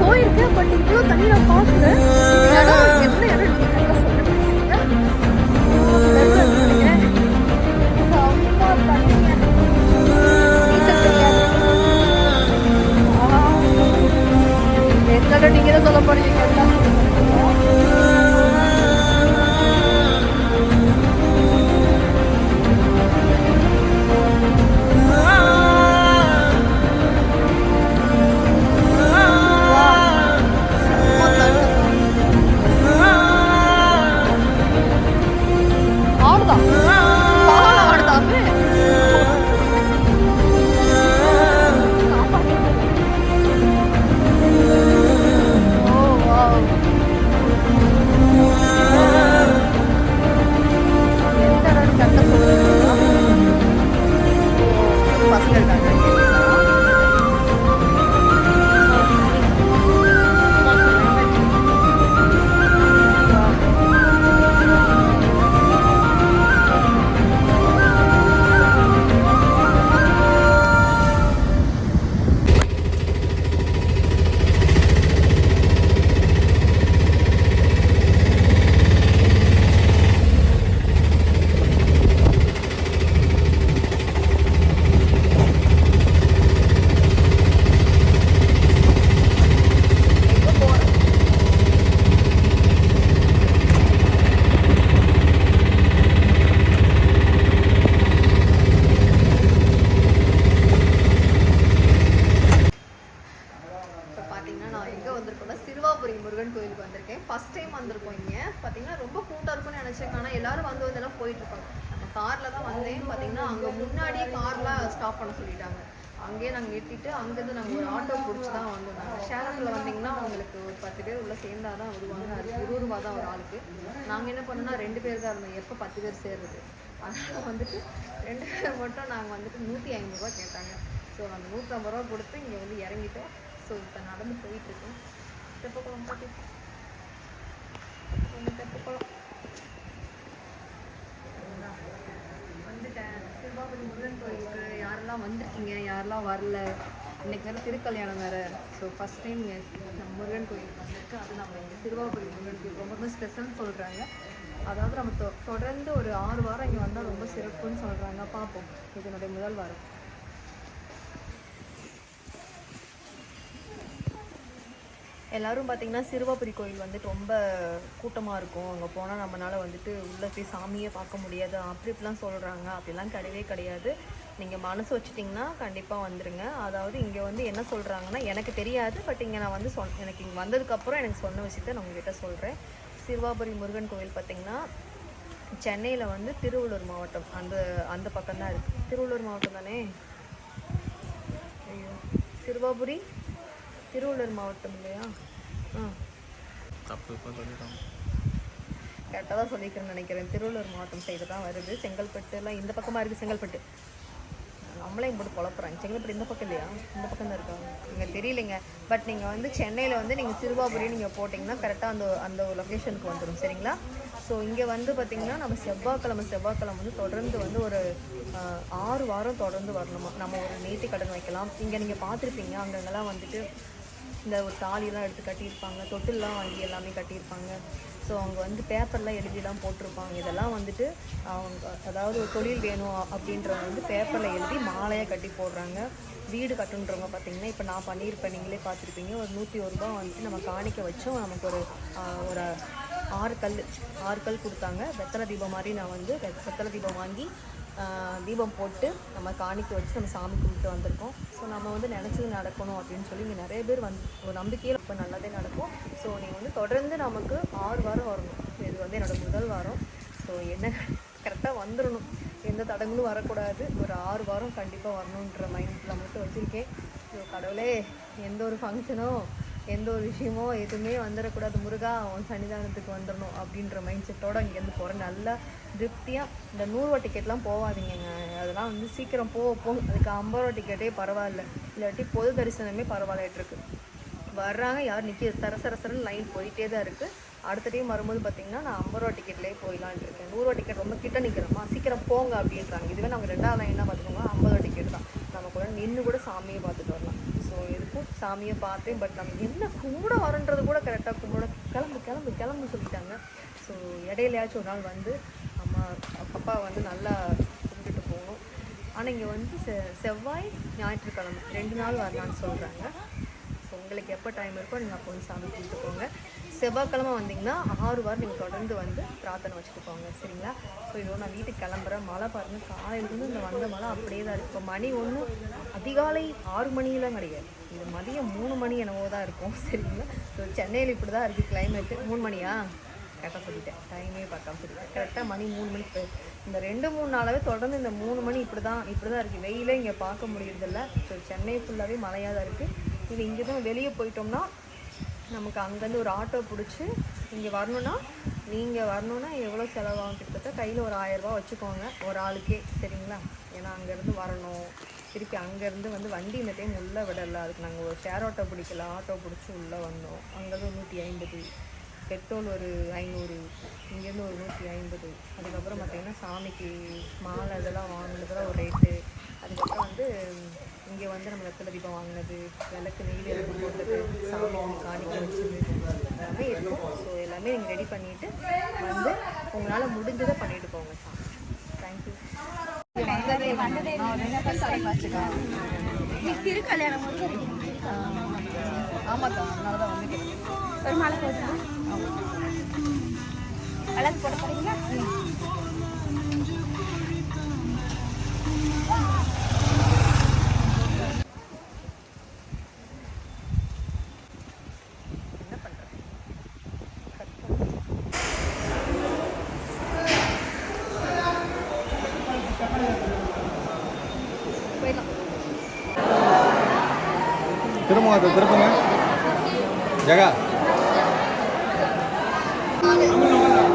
போயிருக்கேன், பட் இவ்வளோ தண்ணி நான் பார்க்கல. இடம் என்ன இடம் நீங்கள் நல்லா சொல்லுங்க. செம்ம தண்ணிங்க. நீச்சல் தெரியாது. எந்த இடம் நீங்கள் தான் சொல்ல போறீங்க? ஃபர்ஸ்ட் டைம் வந்திருக்கோம். இங்கே பார்த்தீங்கன்னா ரொம்ப கூட்டம் இருக்கும்னு நினச்சேன். ஆனால் எல்லாரும் இதெல்லாம் போயிட்டு இருப்பாங்க. நம்ம காரில் தான் வந்தேன். பார்த்தீங்கன்னா அங்கே முன்னாடியே கார்லாம் ஸ்டாப் பண்ண சொல்லிட்டாங்க. அங்கேயே நாங்கள் நிறுத்திட்டு அங்கேருந்து நாங்கள் ஒரு ஆட்டோ பிடிச்சி தான் வந்தோம். நாங்கள் ஷேரத்தில் வந்தீங்கன்னா அவங்களுக்கு ஒரு 10 பேர் உள்ள சேர்ந்தா தான் வருவாங்க. அது 20 ரூபா தான் ஒரு ஆளுக்கு. நாங்கள் என்ன பண்ணோம்னா 2 பேர் தான் இருந்தோம். எப்போ 10 பேர் சேர்றது? அதனால் 2 பேர் மட்டும் நாங்கள் 150 ரூபா கேட்டாங்க. ஸோ அந்த 150 ரூபா கொடுத்து இங்கே இறங்கிட்டோம். ஸோ இப்போ நடந்து போயிட்டுருக்கோம். தெப்பக்குளம் பார்த்து தெப்பக்குளம் வந்துட்டேன். சிறுவாபுரி முருகன் கோயிலுக்கு யாரெல்லாம் வந்திருக்கீங்க, யாரெல்லாம் வரல, இன்றைக்கி வேறு திருக்கல்யாணம் வேறு. ஸோ ஃபஸ்ட் டைம் முருகன் கோயிலுக்கு வந்திருக்கு. அது நம்ம இங்கே சிறுவாபுரி முருகன் கோயில் ரொம்ப ஸ்பெஷல்னு சொல்கிறாங்க. அதாவது நம்ம தொடர்ந்து ஒரு 6 வாரம் இங்கே வந்தால் ரொம்ப சிறப்புன்னு சொல்கிறாங்க. பார்ப்போம், இதனுடைய முதல் வாரம். எல்லோரும் பார்த்திங்கன்னா சிறுவாபுரி கோயில் ரொம்ப கூட்டமாக இருக்கும். அங்கே போனால் நம்மளால் உள்ளே போய் சாமியை பார்க்க முடியாது அப்படி இப்படிலாம் சொல்கிறாங்க. அப்படிலாம் கிடையவே கிடையாது. நீங்கள் மனசு வச்சுட்டிங்கன்னா கண்டிப்பாக வந்துடுங்க. அதாவது இங்கே என்ன சொல்கிறாங்கன்னா எனக்கு தெரியாது. பட் இங்கே நான் எனக்கு இங்கே வந்ததுக்கப்புறம் எனக்கு சொன்ன விஷயத்த நான் உங்ககிட்ட சொல்கிறேன். சிறுவாபுரி முருகன் கோயில் பார்த்திங்கன்னா சென்னையில் திருவள்ளூர் மாவட்டம் அந்த பக்கம்தான் இருக்குது. திருவள்ளூர் மாவட்டம் தானே? ஐயோ, சிறுவாபுரி திருவள்ளூர் மாவட்டம் இல்லையா? கரெக்டாக தான் சொல்லிக்கிறேன்னு நினைக்கிறேன். திருவள்ளூர் மாவட்டம் சைடு தான் வருது. செங்கல்பட்டுலாம் இந்த பக்கமாக இருக்குது. செங்கல்பட்டு நம்மளே போட்டு குழப்புறாங்க. செங்கல்பட்டு இந்த பக்கம் இல்லையா? இந்த பக்கம் தான் இருக்காங்க. நீங்கள் தெரியலைங்க. பட் நீங்கள் சென்னையில் நீங்கள் சிறுவாபுரி நீங்கள் போட்டிங்கன்னா கரெக்டாக அந்த லொக்கேஷனுக்கு வந்துடும். சரிங்களா? ஸோ இங்கே பார்த்திங்கன்னா நம்ம செவ்வாய்க்கிழமை தொடர்ந்து ஒரு 6 வாரம் தொடர்ந்து வரணுமா. நம்ம ஒரு நேர்த்தி கடன் வைக்கலாம். இங்கே நீங்கள் பார்த்துருப்பீங்க, அங்கங்கெல்லாம் இந்த ஒரு தாலியெல்லாம் எடுத்து கட்டியிருப்பாங்க. தொட்டில்லாம் வாங்கி எல்லாமே கட்டியிருப்பாங்க. ஸோ அவங்க பேப்பர்லாம் எழுதிலாம் போட்டிருப்பாங்க. இதெல்லாம் அவங்க அதாவது ஒரு தொழில் வேணும் அப்படின்றவங்க பேப்பரில் எழுதி மாலையாக கட்டி போடுறாங்க. வீடு கட்டுன்றவங்க பார்த்திங்கன்னா இப்போ நான் பண்ணியிருப்பேன், நீங்களே பார்த்துருப்பீங்க. ஒரு 101 ரூபா நம்ம காணிக்க வச்சோம். நமக்கு ஒரு 6 கல் கொடுத்தாங்க. வெத்தலை தீபம் மாதிரி நான் வெத்தலை தீபம் வாங்கி தீபம் போட்டு நம்ம காணிக்க வச்சு நம்ம சாமி கும்பிட்டு வந்திருக்கோம். ஸோ நம்ம நினச்சது நடக்கணும் அப்படின்னு சொல்லி இங்கே நிறைய பேர் ஒரு நம்பிக்கையில் இப்போ நல்லதே நடக்கும். ஸோ நீங்கள் தொடர்ந்து நமக்கு 6 வாரம் வரணும். இது என்னோடய முதல் வாரம். ஸோ என்ன கரெக்டாக வந்துடணும், எந்த தடங்களும் வரக்கூடாது. ஒரு 6 வாரம் கண்டிப்பாக வரணுன்ற மைண்டில் மட்டும் வச்சுருக்கேன். ஸோ கடவுளே, எந்த ஒரு ஃபங்க்ஷனோ எந்த ஒரு விஷயமோ எதுவுமே வந்துடக்கூடாது, முருகா அவன் சன்னிதானத்துக்கு வந்துடணும் அப்படின்ற மைண்ட் செட்டோடு இங்கேருந்து போகிறேன். நல்லா திருப்தியாக. இந்த 100 ரூபா டிக்கெட்லாம் போகாதீங்க. அதெல்லாம் சீக்கிரம் போகும். அதுக்கு 50 ரூபா டிக்கெட்டே பரவாயில்ல, இல்லாட்டி பொது தரிசனமே பரவாயில்லைட்டுருக்கு. வர்றாங்க, யார் நிற்க சரசரன்னு லைன் போயிட்டே தான் இருக்குது. அடுத்த டைம் வரும்போது பார்த்திங்கன்னா நான் 50 ரூபா டிக்கெட்லேயே போயிடலான் இருக்கேன். 100 ரூபா டிக்கெட் ரொம்ப கிட்ட நிற்கிறோமா, சீக்கிரம் போங்க அப்படின்றாங்க. இதுவே நாங்கள் 2வது லைனாக பார்த்துக்கோங்க, 50 ரூபா டிக்கெட் தான். நம்ம கூட நின்று கூட சாமியை பார்த்துட்டு வரலாம். ஸோ இதுக்கும் சாமியை பார்த்தேன். பட் நம்ம என்ன கும்பிட வரன்றது கூட கரெக்டாக கும்பிட கிளம்பு கிளம்பு கிளம்பு சொல்லிட்டாங்க. ஸோ இடையிலையாச்சும் ஒரு நாள் வந்து அம்மா அப்பா வந்து நல்லா கும்பிட்டுட்டு போகணும். ஆனால் இங்கே வந்து செவ்வாய் ஞாயிற்றுக்கிழமை 2 நாள் வரலான்னு சொல்கிறாங்க. ஸோ உங்களுக்கு எப்போ டைம் இருக்கோ நீங்கள் அப்போ வந்து சாமி கும்பிட்டு போங்க. செவ்வாய்க்கிழமை வந்தீங்கன்னா 6 வாரம் நீங்கள் தொடர்ந்து வந்து பிரார்த்தனை வச்சுட்டு போங்க, சரிங்களா? ஸோ இதோட நான் வீட்டுக்கு கிளம்புறேன். மழை பாருங்கள், காலையிலேருந்து இந்த வந்த மழை அப்படியே தான் இருக்குது. இப்போ மணி ஒன்று அதிகாலை 6 மணிலாம் கிடையாது, இது மதியம் 3 மணி என்னவோ தான் இருக்கும், சரிங்களா? ஸோ சென்னையில் இப்படி தான் இருக்குது கிளைமேட்டு. 3 மணியா? கரெக்டாக சொல்லிட்டேன், டைமே பார்க்காம சொல்லிட்டேன். கரெக்டாக மணி 3 மணிக்கு. இந்த 2-3 நாளாகவே தொடர்ந்து இந்த 3 மணி இப்படி தான் இருக்குது. வெயிலே இங்கே பார்க்க முடியறதில்ல. ஸோ சென்னை ஃபுல்லாகவே மழையாக தான் இருக்குது. இது இங்கே தான் வெளியே போயிட்டோம்னா நமக்கு அங்கேருந்து ஒரு ஆட்டோ பிடிச்சி இங்கே வரணுன்னா, நீங்கள் வரணுன்னா எவ்வளோ செலவாகும்? கிட்டத்தட்ட கையில் ஒரு 1000 ரூபா வச்சுக்கோங்க ஒரு ஆளுக்கே, சரிங்களா? ஏன்னா அங்கேருந்து வரணும், திருப்பி அங்கேருந்து வந்து வண்டி இந்த டைம் உள்ளே விடலை. அதுக்கு நாங்கள் ஒரு ஷேர் ஆட்டோ பிடிக்கல, ஆட்டோ பிடிச்சி உள்ளே வந்தோம். அங்கேருந்து 150, பெட்ரோல் ஒரு 500, இங்கேருந்து ஒரு 150. அதுக்கப்புறம் பார்த்திங்கன்னா சாமிக்கு மாலை இதெல்லாம் வாங்கினதுலாம் ஒரு ரேட்டு. அதுக்கப்புறம் வந்து இங்கே வந்து நம்ம வெத்தலை தீபம் வாங்கினது, விளக்கு நெய்வேலிக்கு போட்டது, சாமி காணிக்க வச்சது எல்லாமே இருக்கும். ஸோ எல்லாமே நீங்கள் ரெடி பண்ணிவிட்டு வந்து உங்களால் முடிஞ்சதை பண்ணிட்டு போங்க சாமி. தேங்க்யூ. திருக்கல்யாணம் ஆமாக்கா, அதனால தான் வந்து ஒரு மாலை போட்டு அழகு போட போறீங்களா? திருப்புங்க ஜகா. போயிடலாம்.